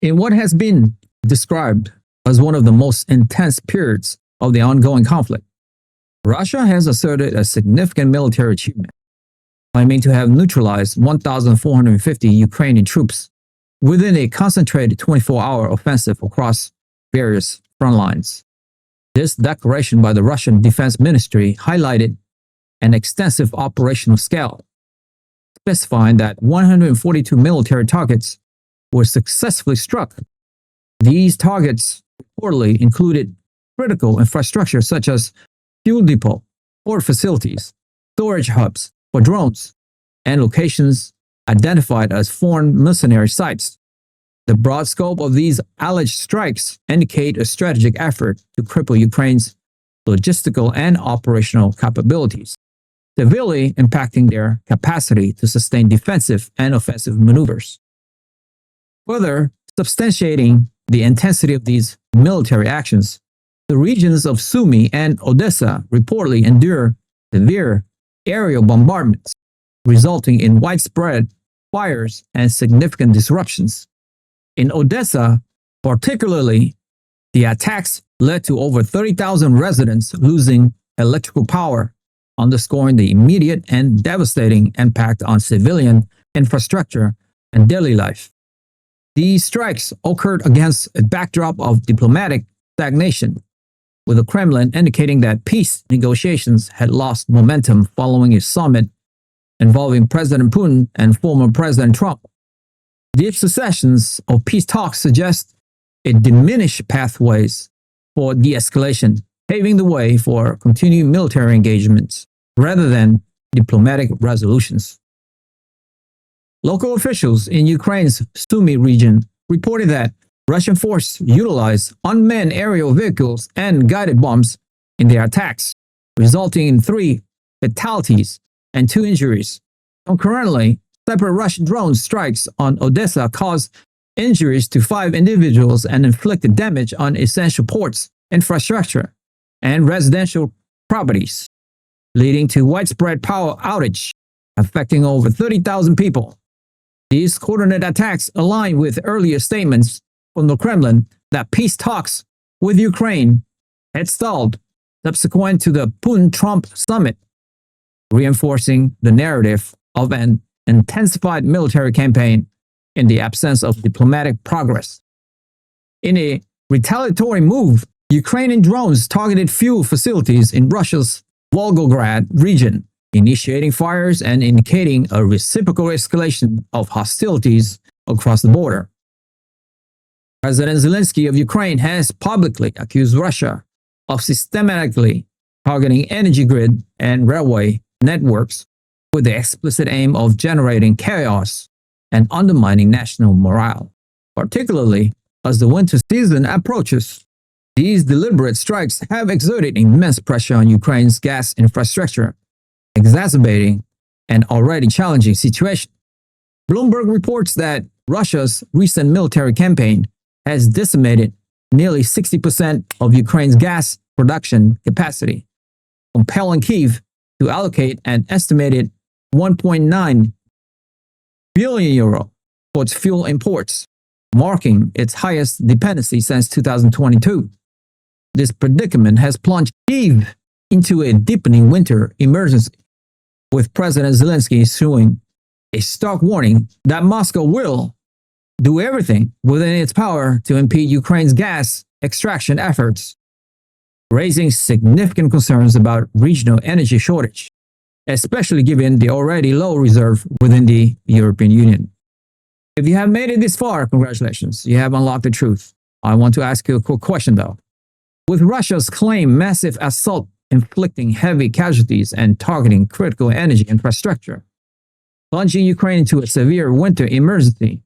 In what has been described as one of the most intense periods of the ongoing conflict, Russia has asserted a significant military achievement, claiming to have neutralized 1,450 Ukrainian troops within a concentrated 24-hour offensive across various front lines. This declaration by the Russian Defense Ministry highlighted an extensive operational scale, specifying that 142 military targets were successfully struck. These targets reportedly included critical infrastructure such as fuel depot, port facilities, storage hubs for drones, and locations identified as foreign mercenary sites. The broad scope of these alleged strikes indicate a strategic effort to cripple Ukraine's logistical and operational capabilities, severely impacting their capacity to sustain defensive and offensive maneuvers. Further substantiating the intensity of these military actions, the regions of Sumy and Odesa reportedly endure severe aerial bombardments, resulting in widespread fires and significant disruptions. In Odesa, particularly, the attacks led to over 30,000 residents losing electrical power, underscoring the immediate and devastating impact on civilian infrastructure and daily life. These strikes occurred against a backdrop of diplomatic stagnation, with the Kremlin indicating that peace negotiations had lost momentum following a summit involving President Putin and former President Trump. These secessions of peace talks suggest a diminished pathways for de-escalation, paving the way for continued military engagements rather than diplomatic resolutions. Local officials in Ukraine's Sumy region reported that Russian forces utilized unmanned aerial vehicles and guided bombs in their attacks, resulting in 3 fatalities and 2 injuries. Concurrently, separate Russian drone strikes on Odesa caused injuries to 5 individuals and inflicted damage on essential ports, infrastructure, and residential properties, leading to widespread power outage, affecting over 30,000 people. These coordinated attacks align with earlier statements from the Kremlin that peace talks with Ukraine had stalled subsequent to the Putin Trump summit, reinforcing the narrative of an intensified military campaign in the absence of diplomatic progress. In a retaliatory move, Ukrainian drones targeted fuel facilities in Russia's Volgograd region, initiating fires and indicating a reciprocal escalation of hostilities across the border. President Zelensky of Ukraine has publicly accused Russia of systematically targeting energy grid and railway networks with the explicit aim of generating chaos and undermining national morale, particularly as the winter season approaches. These deliberate strikes have exerted immense pressure on Ukraine's gas infrastructure, exacerbating an already challenging situation. Bloomberg reports that Russia's recent military campaign has decimated nearly 60% of Ukraine's gas production capacity, compelling Kyiv to allocate an estimated 1.9 billion euro for its fuel imports, marking its highest dependency since 2022. This predicament has plunged Kyiv into a deepening winter emergency, with President Zelensky issuing a stark warning that Moscow will do everything within its power to impede Ukraine's gas extraction efforts, raising significant concerns about regional energy shortage, especially given the already low reserve within the European Union. If you have made it this far, congratulations, you have unlocked the truth. I want to ask you a quick question though. With Russia's claimed massive assault inflicting heavy casualties and targeting critical energy infrastructure, plunging Ukraine into a severe winter emergency,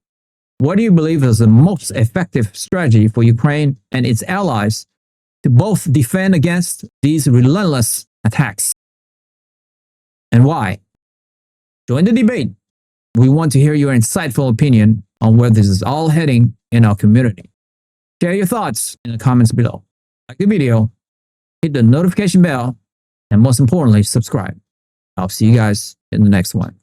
what do you believe is the most effective strategy for Ukraine and its allies to both defend against these relentless attacks? And why? Join the debate. We want to hear your insightful opinion on where this is all heading in our community. Share your thoughts in the comments below. Like the video, hit the notification bell, and most importantly, subscribe. I'll see you guys in the next one.